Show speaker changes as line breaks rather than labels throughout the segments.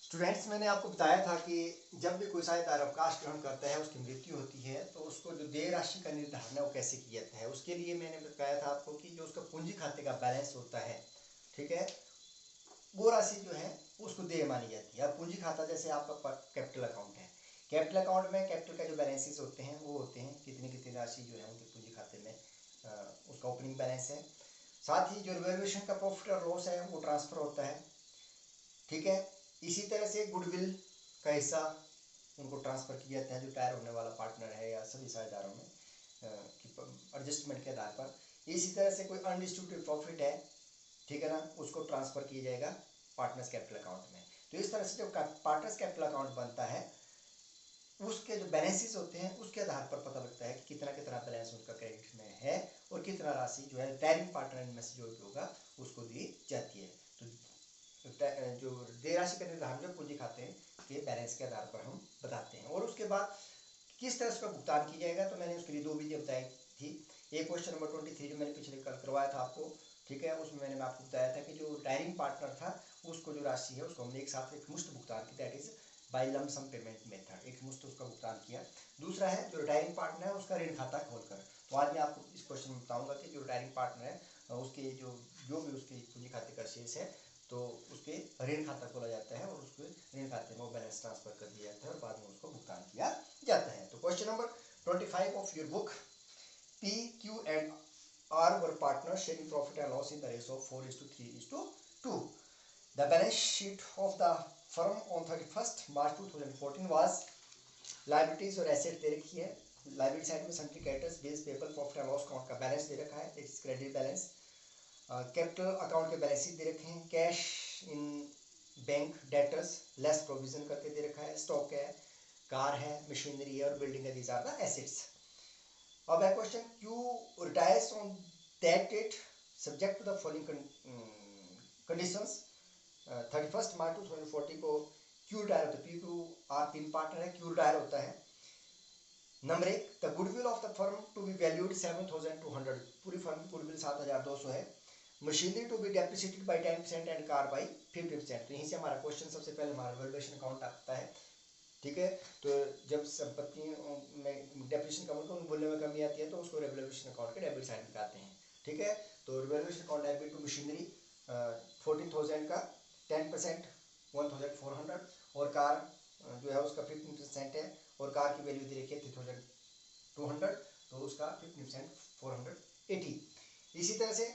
Students, मैंने आपको बताया था कि जब भी कोई साझेदार अवकाश ग्रहण करता है, उसकी मृत्यु होती है, तो उसको जो देय राशि का निर्धारण है वो कैसे किया जाता है। उसके लिए मैंने बताया था आपको कि जो उसका पूंजी खाते का बैलेंस होता है, ठीक है, वो राशि जो है उसको देय मानी जाती है। अब पूंजी खाता जैसे आपका कैपिटल अकाउंट है, कैपिटल अकाउंट में कैपिटल का जो बैलेंसेस होते हैं वो होते हैं कितनी कितनी राशि जो है उनके पूंजी खाते में उसका ओपनिंग बैलेंस है। साथ ही जो रिवैल्यूएशन का प्रॉफिट और लॉस है वो ट्रांसफर होता है, ठीक है। इसी तरह से गुडविल का हिस्सा उनको ट्रांसफ़र किया जाता है जो टायर होने वाला पार्टनर है या सभी साझेदारों में एडजस्टमेंट के आधार पर। इसी तरह से कोई अनडिस्ट्रीब्यूटेड प्रॉफिट है, ठीक है ना, उसको ट्रांसफ़र किया जाएगा पार्टनर्स कैपिटल अकाउंट में। तो इस तरह से जो पार्टनर्स कैपिटल अकाउंट बनता है उसके जो बैलेंसेस होते हैं उसके आधार पर पता लगता है कि कितना कितना बैलेंस उनका क्रेडिट में है और कितना राशि जो है रिटायरिंग पार्टनर में से जो भी होगा उसको दी जाती है। तो जो देय राशि का निर्धारण जो पूंजी खाते के बैलेंस के आधार पर हम बताते हैं। और उसके बाद किस तरह से भुगतान किया जाएगा, तो मैंने उसके लिए दो विधि बताई थी। एक क्वेश्चन नंबर 23 जो मैंने पिछले कल करवाया था आपको, ठीक है, उसमें मैंने आपको बताया था कि जो रिटायरिंग पार्टनर था उसको जो राशि है उसको हमने एक साथ एक मुश्त भुगतान की, that is by lump sum payment method, एक मुश्त उसका भुगतान किया। दूसरा है जो रिटायरिंग पार्टनर है उसका ऋण खाता खोलकर। तो आज मैं आपको इस क्वेश्चन में बताऊंगा कि जो रिटायरिंग पार्टनर है उसके जो भी उसके पूंजी खाते का शेष है तो उसके ऋण खाता खोला जाता है और उसके ऋण खाते में वो बैलेंस ट्रांसफर कर दिया जाता है और बाद में उसको भुगतान किया जाता है। तो question number 25 of your book, P, Q and R were partners sharing profit and loss in the ratio of 4:3:2. The balance sheet of the firm on 31st March 2014 was liabilities और assets दे रखी है। Liability side में sundry creditors, bills payable, profit and loss account का balance दे रखा है, credit balance. Capital account के balance दे रखे हैं, cash in bank debtors less provision करके दे रखा है, स्टॉक है, कार है, मशीनरी है और बिल्डिंग है, दीज आर द एसेट्स। अब है question, Q retires on that date subject to the following conditions. 31 March 2040 को क्यू रिटायर होता है, पी क्यू आर तीन पार्टनर है, क्यू रिटायर होता है। नंबर एक, the goodwill of the firm to be valued 7200, पूरी फर्म की गुडविल 7200 है। Machinery to be depreciated by 10% and car by 50%। तो यहीं से हमारा क्वेश्चन सबसे पहले हमारा वैल्यूएशन अकाउंट आता है, ठीक है। तो जब संपत्ति में डेप्रिसिएशन का मूल्य में कमी आती है तो उसको वैल्यूएशन अकाउंट के डेबिट साइड दिखाते हैं, ठीक है। तो valuation account debit to machinery 14,000 का 10% 1,400 और कार जो है उसका 15% है और कार की वैल्यू दे रखी है 3,200 तो उसका 15% 480। इसी तरह से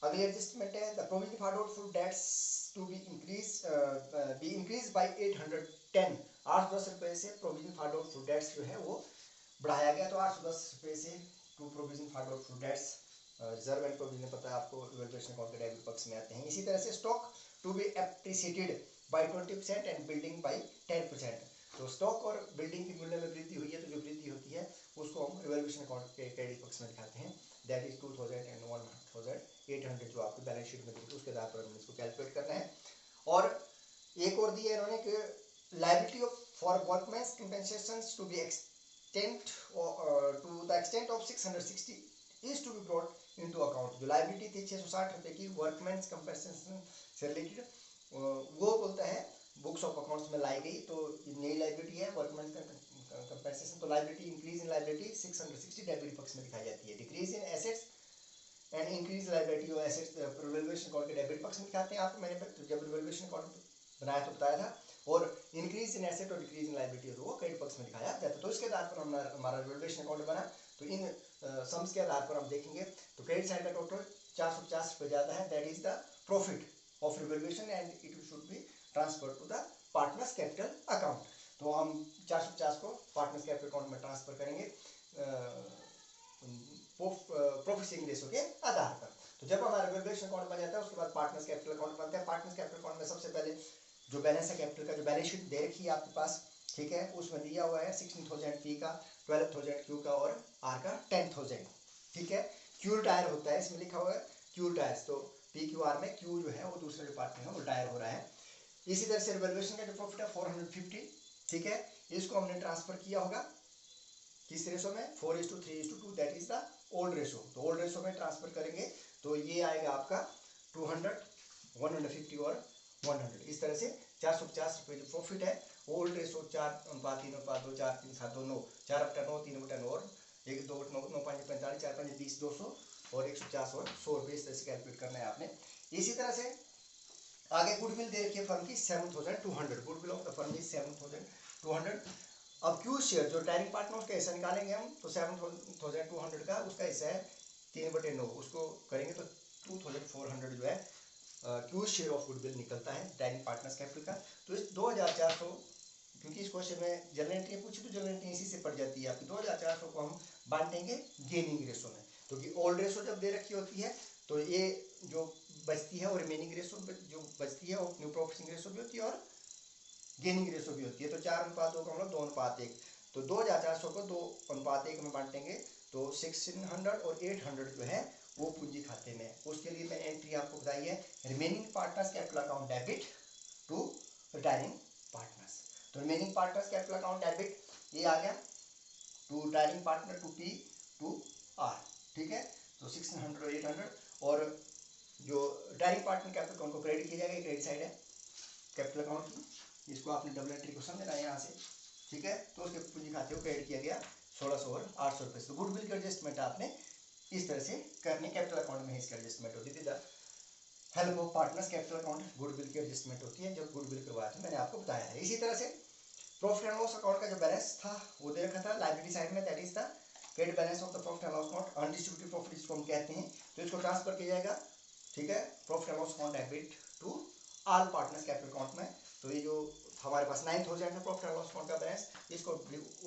अगले एडजस्टमेंट है, the provision for doubtful debts to be increase by 810, 810 रुपये से प्रोविजन फॉर डाउटफुल डेट्स जो है वो बढ़ाया गया। तो 810 रुपये से to provision for doubtful debts, reserve and provision पता है आपको वैल्यूएशन अकाउंट के डेबिट पक्ष में आते हैं। इसी तरह से stock to be appreciated by 20% and building by 10%। तो स्टॉक और बिल्डिंग की मूल्य में वृद्धि हुई है तो जो वृद्धि होती है उसको हम रिवैल्यूएशन अकाउंट के क्रेडिट पक्ष में दिखाते हैं, दैट इज 2000 एंड 1800 जो आपकी बैलेंस शीट में दिखती है उसके आधार पर हमें इसको कैलकुलेट करना है। और एक और दिया इन्होंने कि liability of for workmen's compensations to be extent to the extent of 660 is to be brought into account. जो लायबिलिटी थी 660 रुपये की वर्कमैन्स कंपेंसेशन से रिलेटेड, वो बोलता है बुक्स ऑफ अकाउंट्स में लाई गई। तो नई लाइबिलिटी है वर्कमैन कंपेंसेशन। तो liability increase in liability 660 debit पक्ष में दिखाई जाती है, decrease in assets and increase liability और एसेट्स रिवैल्यूएशन अकाउंट के डेबिट पक्ष में दिखाते हैं। आपको मैंने जब रिवैल्यूएशन अकाउंट बनाया तो बताया था। और इंक्रीज इन एसेट और डिक्रीज इन लाइबिलिटी वो क्रेडिट पक्ष में दिखाया जाता है। तो इसके आधार पर हमारा रिवैल्यूएशन अकाउंट बना। तो इन सम्स के आधार पर हम देखेंगे तो क्रेडिट साइड का टोटल 450 रुपये ज़्यादा है, that is the profit of revaluation and it should be transfer to the partners capital account. तो हम 450 को पार्टनर्स कैपिटल अकाउंट में ट्रांसफर करेंगे प्रॉफिट शेयरिंग रेशो के आधार पर। तो जब हमारा रिवैल्यूएशन अकाउंट बन जाता है उसके बाद पार्टनर्स कैपिटल अकाउंट बनता है। पार्टनर्स कैपिटल अकाउंट में सबसे पहले जो बैलेंस है कैपिटल का, जो बैलेंस शीट दे रखी है आपके पास, ठीक है, उसमें दिया हुआ है 16,000 पी का, 12,000 क्यू का और आर का 10,000, ठीक है। क्यू रिटायर होता है, इसमें लिखा हुआ है क्यू रिटायर्स। तो पी क्यू आर में क्यू जो है वो दूसरे जो पार्टनर है वो रिटायर हो रहा है। इसी तरह से रिवैल्यूएशन का जो प्रॉफिट है 450, ठीक है, इसको हमने ट्रांसफर किया होगा किस रेशो में 4:3:2, that is the old ratio. तो ओल्ड रेशो में ट्रांसफर करेंगे तो ये आएगा आपका 200 150 और 100 इस तरह से 450 रुपये जो प्रॉफिट है, ओल्ड रेशो 4:3:2 4:3:7 9 4/9 3/9 और 1 2/9 9 5 45 4 5 20 200 और 150 और 100 रुपये, इस तरह से कैलकुलेट करना है आपने। इसी तरह से आगे गुडविल दे रखी है फर्म की 7200, goodwill of the firm is 7200। अब क्यू शेयर जो डायरेक्ट पार्टनर का हिस्सा निकालेंगे हम, तो 7200 का उसका हिस्सा है 3/9, उसको करेंगे तो 2400 जो है क्यू शेयर ऑफ गुडविल निकलता है डायरेक्ट पार्टनर्स कैपिटल का। तो इस 2400, क्योंकि इस क्वेश्चन में जनरल एंट्री पूछी तो जनरल एंट्री इसी से पड़ जाती है आपकी। 2400 को हम बांटेंगे गेनिंग रेशो में, क्योंकि ओल्ड रेशो जब दे रखी होती है तो ये जो बचती है और रिमेनिंग रेशो जो बचती है वो न्यू प्रॉफिटिंग रेशो भी होती है और गेनिंग रेशो भी होती है। तो 4:2 का मतलब 2:1, तो 2400 को 2:1 में बांटेंगे तो 1600 और 800 जो है वो पूंजी खाते में। उसके लिए मैंने एंट्री आपको बताई है, remaining partners capital account debit to retiring partners. तो remaining partners capital account debit ये आ गया to retiring partner to P to R, ठीक है। तो 1600 और 800, और जो रिटायरिंग पार्टनर कैपिटल अकाउंट को क्रेडिट किया जाएगा, क्रेडिट साइड है कैपिटल अकाउंट की, इसको आपने डबल एंट्री को समझना है यहाँ से, ठीक है। तो उसके पूंजी खाते को क्रेडिट किया गया 1600 और 800 रुपये। तो गुडविल की एडजस्टमेंट आपने इस तरह से करनी, कैपिटल अकाउंट में इसकी एडजस्टमेंट होती थी। Help of partners capital account goodwill की एडजस्टमेंट होती है जब गुडविल करवाया था, मैंने आपको बताया है। इसी तरह से प्रॉफिट एंड लॉस अकाउंट का जो बैलेंस था वो दे रखा था लायबिलिटी साइड में, that is the credit balance of the profit and loss account, undistributed profit जिसको हम कहते हैं। तो इसको ट्रांसफर किया जाएगा, ठीक है, profit and loss account debit to all partners capital account में। तो ये जो हमारे पास 9000 है प्रॉफिट एंड लॉस अकाउंट का बैलेंस, इसको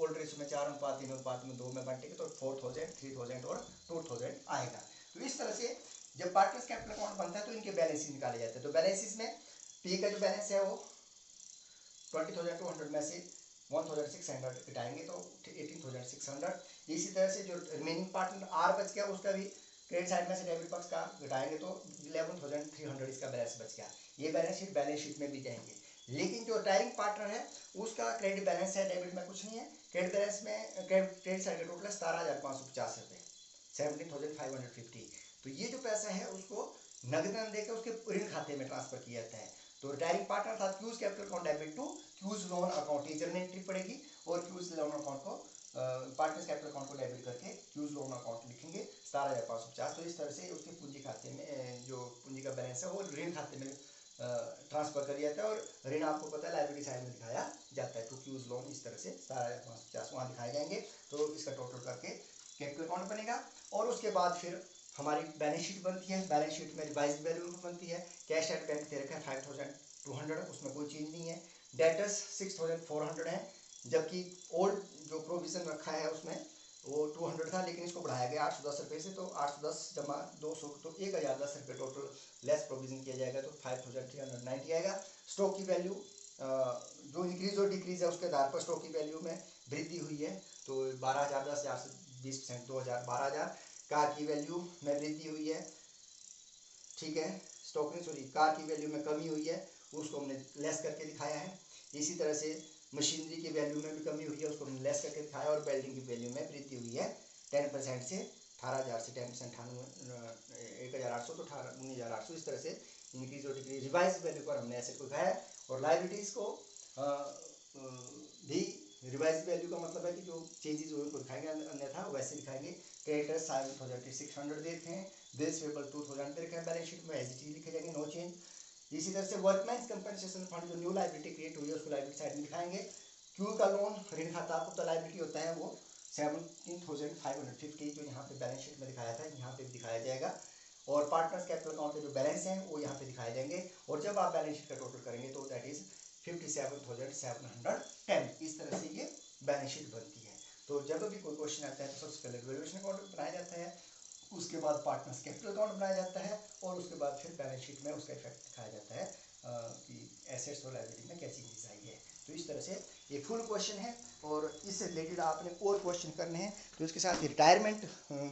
ओल्ड रेशो में 4:3:2 में बांटेंगे तो 4000 3000 और 2000 आएगा। तो इस तरह से जब पार्टनर्स कैपिटल अकाउंट बनता है तो इनके बैलेंस निकाले जाते हैं। तो बैलेंस में पी का जो बैलेंस है वो 20,200 में से 1600 घटाएंगे तो 18,600। इसी तरह से जो रिमेनिंग पार्टनर आर बच गया उसका भी क्रेडिट साइड में से डेबिट पक्ष का घटाएंगे तो 11,300 इसका बैलेंस बच गया। ये बैलेंस शीट में भी जाएंगे। लेकिन जो रिटायरिंग पार्टनर है उसका क्रेडिट बैलेंस है, डेबिट में कुछ नहीं है। क्रेडिट बैलेंस में क्रेडिट साइड का टोटल है 17,550 रुपये, 17,550। तो ये जो पैसा है उसको नगदन देकर उसके ऋण खाते में ट्रांसफर किया जाता है। तो रिटायरिंग पार्टनर था Q's capital account debit to Q's loan account, ये जनरल एंट्री पड़ेगी, और क्यूज लोन अकाउंट को पार्टनर्स कैपिटल अकाउंट को डेबिट करके क्यूज लोन अकाउंट लिखेंगे 17,550। तो इस तरह से उसके पूंजी खाते में जो पूंजी का बैलेंस है वो ऋण खाते में ट्रांसफर कर दिया जाता है, और ऋण आपको पता है लायबिलिटी साइड में दिखाया जाता है टू क्यूज लोन, इस तरह से 17,550 वहाँ दिखाए जाएंगे। तो इसका टोटल करके कैपिटल अकाउंट बनेगा। और उसके बाद फिर हमारी बैलेंस शीट बनती है। बैलेंस शीट में रिवाइज वैल्यू बनती है। कैश एट बैंक दे रखा है 5,200, उसमें कोई चेंज नहीं है। डेटर्स 6,400 है, जबकि ओल्ड जो प्रोविजन रखा है उसमें वो 200 था, लेकिन इसको बढ़ाया गया 810 रुपये से। तो 810 जमा 200 तो 1010 रुपये टोटल लेस प्रोविजन किया जाएगा, तो 5,390 आएगा। स्टॉक की वैल्यू जो इंक्रीज और डिक्रीज है उसके आधार पर स्टॉक की वैल्यू में वृद्धि हुई है, तो 12,000 10,000 से 20% 2,000 12,000। कार की वैल्यू में वृद्धि हुई है, ठीक है, स्टॉक नहीं सॉरी कार की वैल्यू में कमी हुई है, उसको हमने लेस करके दिखाया है। इसी तरह से मशीनरी की वैल्यू में भी कमी हुई है, उसको हमने लेस करके दिखाया। और वेल्डिंग की वैल्यू में वृद्धि हुई है 10% से 18,000 से 10% 1,800 तो 19,800, इस तरह से इंक्रीज और डिक्रीज। रिवाइज वैल्यू पर हमने एसेट को दिखाया। और लायबिलिटीज़ को भी रिवाइज वैल्यू का मतलब है कि जो चेंजेस हुए उनको दिखाएंगे, अन्यथा वैसे दिखाएंगे। क्रेडिटर्स 7,600 देते हैं, बिल्स पेबल 2,000 दे रखे हैं, बैलेंस शीट में एज लिखे जाएंगे, नो चेंज। इसी तरह से वर्कमैन्स कंपनसेशन फंड जो न्यू लायबिलिटी क्रिएट हुई है उसको लायबिलिटी साइड में दिखाएंगे। क्यू का लोन ऋण खाता आपको तो लायबिलिटी होता है वो 17,550 जो यहाँ पे बैलेंस शीट में दिखाया था, यहाँ पे दिखाया जाएगा। और पार्टनर्स कैपिटल अकाउंट के जो बैलेंस हैं वो यहाँ पे दिखाए जाएंगे। और जब आप बैलेंस शीट का टोटल करेंगे तो दैट इज 57,710। इस तरह से ये बैलेंस शीट बनती है। तो जब भी कोई क्वेश्चन आता है तो सबसे पहले वैल्यूएशन अकाउंट बनाया जाता है, उसके बाद पार्टनर्स कैपिटल अकाउंट बनाया जाता है, और उसके बाद फिर बैलेंस शीट में उसका इफेक्ट दिखाया जाता है कि एसेट्स और लायबिलिटी में क्या चेंजेस आई है। तो इस तरह से ये फुल क्वेश्चन है, और इससे रिलेटेड आपने और क्वेश्चन करने हैं तो इसके साथ रिटायरमेंट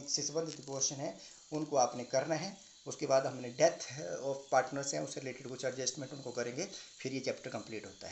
से संबंधित क्वेश्चन है उनको आपने करना है। उसके बाद हमने डेथ ऑफ पार्टनर्स हैं उससे रिलेटेड कुछ एडजस्टमेंट उनको करेंगे, फिर ये चैप्टर कंप्लीट होता है।